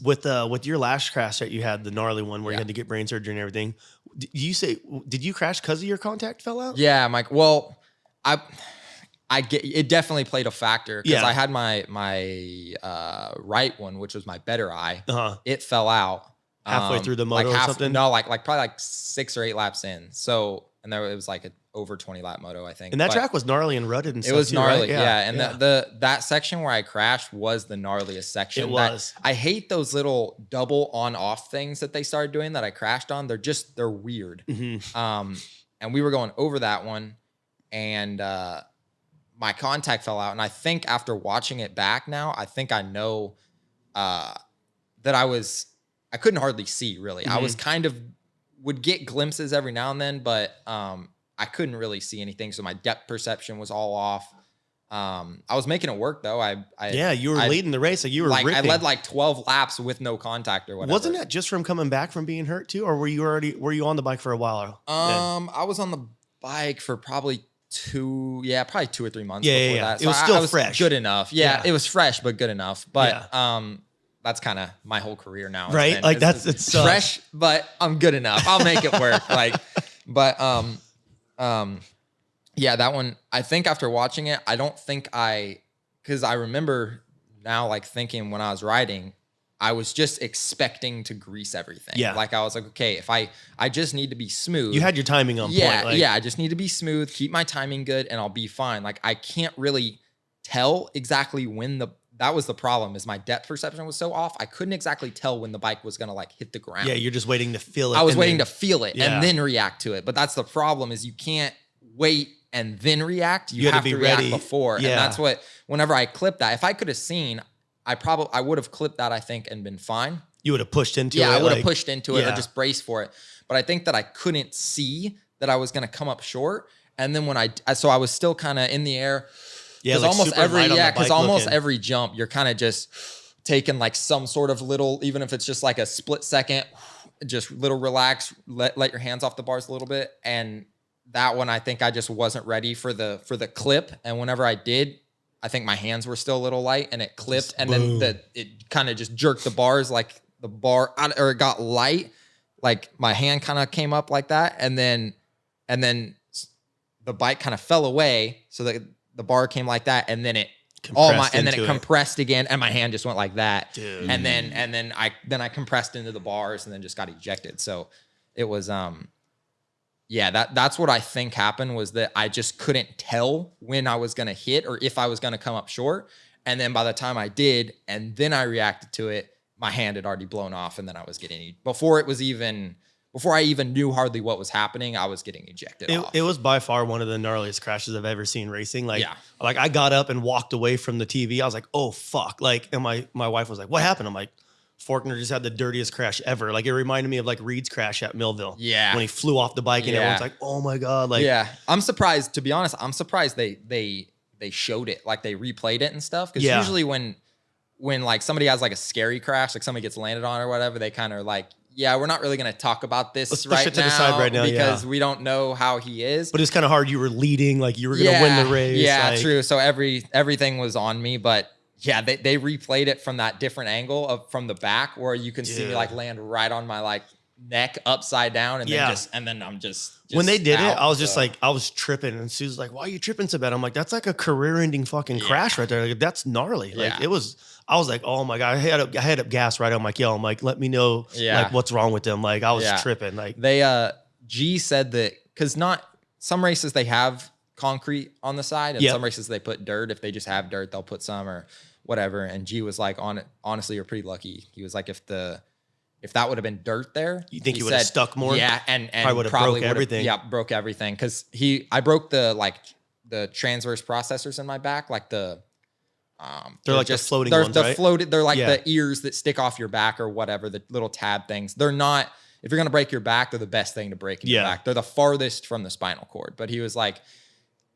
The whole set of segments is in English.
With your last crash that you had, the gnarly one where you had to get brain surgery and everything, did you crash because of your contact fell out? Yeah, Mike. Well, I get it. Definitely played a factor because I had my right one, which was my better eye. It fell out halfway through the moto or something. No, like probably like 6 or 8 laps in. So and there it was like a over 20 lap moto, I think. And that track was gnarly and rutted and stuff. It was gnarly, right? yeah. And that section where I crashed was the gnarliest section. It was. I hate those little double on off things that they started doing that I crashed on. They're weird. And we were going over that one, and my contact fell out. And I think after watching it back now, I think I know that I couldn't hardly see really. I was would get glimpses every now and then, but I couldn't really see anything. So my depth perception was all off. I was making it work though. You were leading the race. Like you were ripping. I led like 12 laps with no contact or whatever. Wasn't that just from coming back from being hurt too? Or were you on the bike for a while? I was on the bike for probably 2 or 3 months before that. So it was still fresh. Good enough. Yeah, it was fresh, but good enough. But that's kind of my whole career now. Right? Like it's fresh, but I'm good enough. I'll make it work. Yeah, that one, I think after watching it, I don't think because I remember now like thinking when I was riding, I was just expecting to grease everything. Yeah. Like I was like, okay, if I just need to be smooth. You had your timing on point. Yeah, I just need to be smooth, keep my timing good, and I'll be fine. Like I can't really tell exactly when that was the problem, is my depth perception was so off. I couldn't exactly tell when the bike was gonna like hit the ground. Yeah, you're just waiting to feel it. I was waiting to feel it and then react to it. But that's the problem, is you can't wait and then react. You have to react ready before. Yeah. And that's what, whenever I clipped that, if I could have seen, I would have clipped that, I think, and been fine. You would have pushed into it. Yeah, I would have pushed into it or just braced for it. But I think that I couldn't see that I was going to come up short. And then so I was still kind of in the air. Yeah, like almost every jump, you're kind of just taking like some sort of little, even if it's just like a split second, just little relax, let your hands off the bars a little bit. And that one, I think I just wasn't ready for the clip. And whenever I did, I think my hands were still a little light and it clipped. And then it kind of just jerked the bars, like the bar, or it got light. Like my hand kind of came up like that. And then the bike kind of fell away. So that the bar came like that. And then it compressed again. And my hand just went like that. Dude. And then I compressed into the bars and then just got ejected. So it was, that's what I think happened, was that I just couldn't tell when I was going to hit or if I was going to come up short. And then by the time I did, and then I reacted to it, my hand had already blown off, and then I was getting, before I even knew hardly what was happening, I was getting ejected off. It was by far one of the gnarliest crashes I've ever seen racing. Like I got up and walked away from the TV. I was like, oh, fuck. Like, and my wife was like, what happened? I'm like, Forkner just had the dirtiest crash ever. Like, it reminded me of like Reed's crash at Millville. Yeah. When he flew off the bike and everyone's like, oh my God. Like, yeah. I'm surprised, to be honest, they showed it, like they replayed it and stuff. Cause usually when like somebody has like a scary crash, like somebody gets landed on or whatever, they kind of like, yeah, we're not really going to talk about this right now because we don't know how he is. But it's kind of hard. You were leading, like you were going to win the race. Yeah, like, true. So everything was on me, but yeah, they replayed it from that different angle from the back where you can see me like land right on my like neck upside down and then I'm just when they did it, I was just like, I was tripping, and Sue's like, why are you tripping so bad? I'm like, that's like a career-ending fucking crash right there. Like, that's gnarly. Like I was like, oh my God, I had up gas right on my kill. I'm like, let me know like what's wrong with them. Like I was tripping. Like they G said that, because not some races they have concrete on the side, and some races they put dirt. If they just have dirt, they'll put some or whatever. And G was like, honestly, you're pretty lucky. He was like, if that would have been dirt there, you think he would have stuck more? Yeah, and probably broke everything. Yeah, broke everything. Because I broke the transverse processors in my back, like they're like just the floating ones, right? They're like the ears that stick off your back or whatever, the little tab things. They're not, if you're gonna break your back, they're the best thing to break in your back. They're the farthest from the spinal cord. But he was like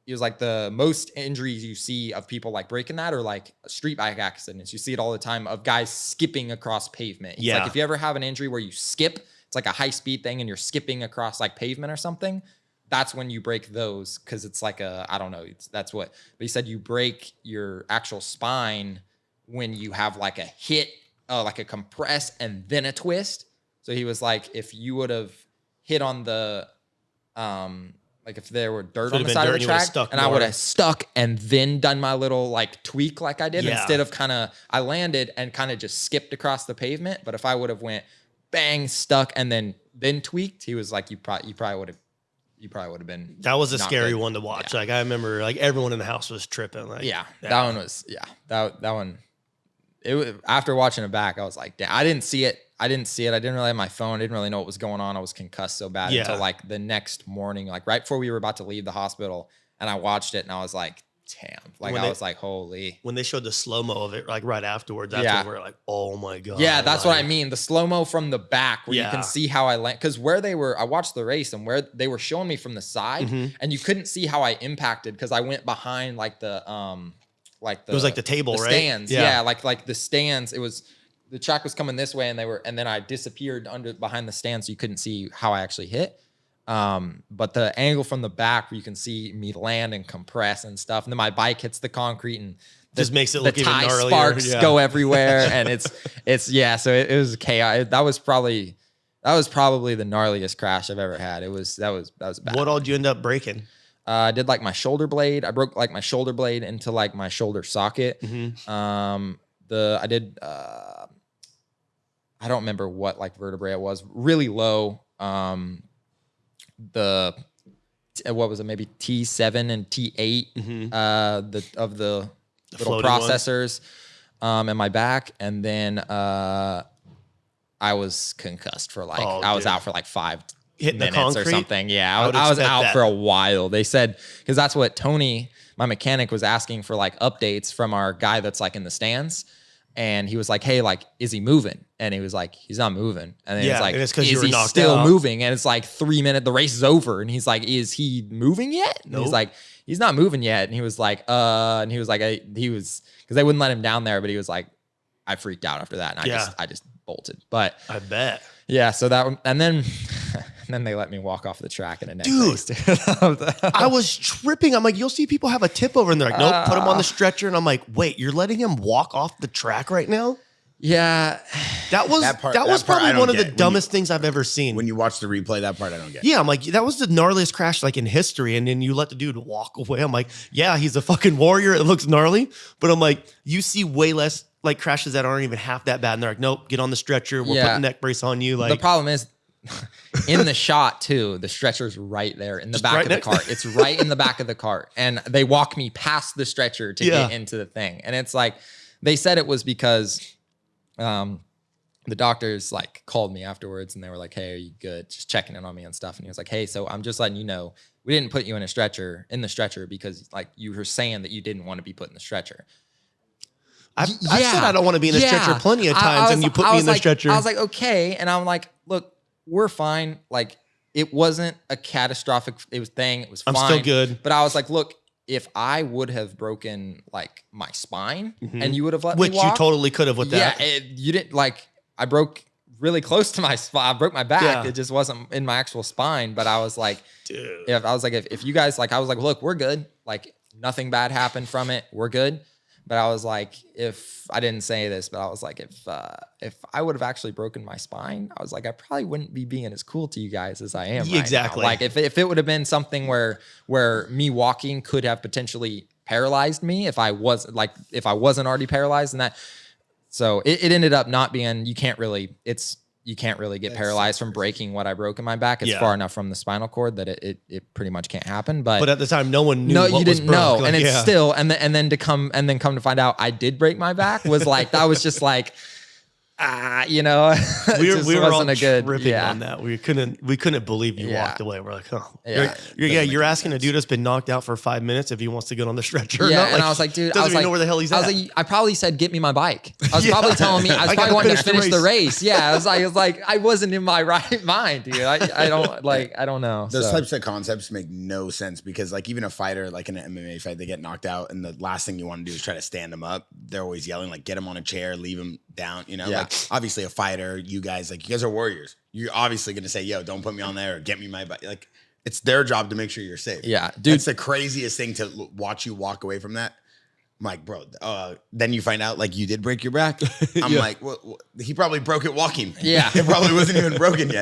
the most injuries you see of people like breaking that, or like street bike accidents. You see it all the time of guys skipping across pavement. It's like if you ever have an injury where you skip, it's like a high speed thing and you're skipping across like pavement or something. That's when you break those, because it's like I don't know. That's what. But he said you break your actual spine when you have like a hit like a compress and then a twist. So he was like, if you would have hit on the, like if there were dirt on the side of the track and I would have stuck and then done my little like tweak like I did instead of I landed and kind of just skipped across the pavement. But if I would have went bang, stuck and then tweaked, he was like, you probably would have been. That was a scary one to watch. Yeah. Like I remember like everyone in the house was tripping. Like that one was, that one. It was, after watching it back, I was like, damn, I didn't see it. I didn't really have my phone. I didn't really know what was going on. I was concussed so bad until like the next morning, like right before we were about to leave the hospital. And I watched it and I was like, damn. Like I was like, holy. When they showed the slow-mo of it, like right afterwards, that's when we were like, oh my God. Yeah, that's what I mean. The slow-mo from the back where you can see how I land. Because I watched the race and where they were showing me from the side and you couldn't see how I impacted because I went behind like the it was like the table, right? Stands. Yeah, like the stands. It was the track was coming this way and then I disappeared behind the stands so you couldn't see how I actually hit. But the angle from the back where you can see me land and compress and stuff, and then my bike hits the concrete and just makes it look even gnarlier. The sparks go everywhere, and it's so it was chaos. That was probably the gnarliest crash I've ever had. That was bad. What all did you end up breaking? I did like my shoulder blade. I broke like my shoulder blade into like my shoulder socket. I did. I don't remember what like vertebrae it was. Really low. What was it? Maybe T7 and T8. Of the little processors. In my back, and then I was concussed for like I was out for like 5 minutes or something. Yeah, I was out for a while. They said because that's what Tony, my mechanic, was asking for like updates from our guy that's like in the stands. And he was like, hey, like, is he moving? And he was like, he's not moving. And then it's like, is he still moving? And it's like 3 minutes, the race is over. And he's like, is he moving yet? And he's like, he's not moving yet. And he was like, because they wouldn't let him down there. But he was like, I freaked out after that. And I just bolted. But I bet. Yeah. So that one, and then they let me walk off the track in a neck race. I was tripping. I'm like, you'll see people have a tip over and they're like, nope, put him on the stretcher. And I'm like, wait, you're letting him walk off the track right now? Yeah. That was probably one of the dumbest things I've ever seen. When you watch the replay, that part I don't get. Yeah, I'm like, that was the gnarliest crash like in history. And then you let the dude walk away. I'm like, yeah, he's a fucking warrior. It looks gnarly. But I'm like, you see way less like crashes that aren't even half that bad. And they're like, nope, get on the stretcher. We're putting neck brace on you. Like the problem is in the shot too, the stretcher's right there in the back of the cart. It's right in the back of the cart. And they walk me past the stretcher to get into the thing. And it's like, they said it was because the doctors like called me afterwards and they were like, hey, are you good? Just checking in on me and stuff. And he was like, hey, so I'm just letting you know, we didn't put you in the stretcher because like you were saying that you didn't want to be put in the stretcher. I said I don't want to be in the stretcher plenty of times, and you put me in the stretcher. I was like, okay. And I'm like, look, we're fine. Like, it wasn't a catastrophic thing. It was fine. I'm still good. But I was like, look, if I would have broken, like, my spine, and you would have let me walk. Which you totally could have with that. Yeah, you didn't, like, I broke really close to my spine. I broke my back. Yeah. It just wasn't in my actual spine. But I was like, dude. If you guys, like, I was like, look, we're good. Like, nothing bad happened from it. We're good. But I was like, if I didn't say this, but I was like, if I would have actually broken my spine, I was like, I probably wouldn't be being as cool to you guys as I am. Exactly. Right now. Like if it would have been something where me walking could have potentially paralyzed me if I wasn't already paralyzed, and that. So it ended up not being. You can't really get paralyzed from breaking what I broke in my back. It's far enough from the spinal cord that it pretty much can't happen. But at the time, no one knew. No, you didn't know, like, and it's still, and then to come to find out I did break my back was like that was just like, we were all tripping on that. We couldn't believe you walked away. We're like, oh, you're asking a dude that's been knocked out for 5 minutes if he wants to get on the stretcher. Yeah, and I was like, dude, doesn't even know where the hell he's at. I probably said, get me my bike. I was probably telling me, I was probably wanting to finish the race. Yeah, I was like, I wasn't in my right mind, dude. I don't know. Those types of concepts make no sense because like even a fighter, like in an MMA fight, they get knocked out and the last thing you want to do is try to stand them up. They're always yelling like, get him on a chair, leave him down, like obviously a fighter, you guys are warriors. You're obviously going to say, yo, don't put me on there or get me my bike. Like it's their job to make sure you're safe. Yeah, dude. It's the craziest thing to watch you walk away from that. I'm like, bro, then you find out like you did break your back. I'm like, well, he probably broke it walking. Yeah. It probably wasn't even broken yet.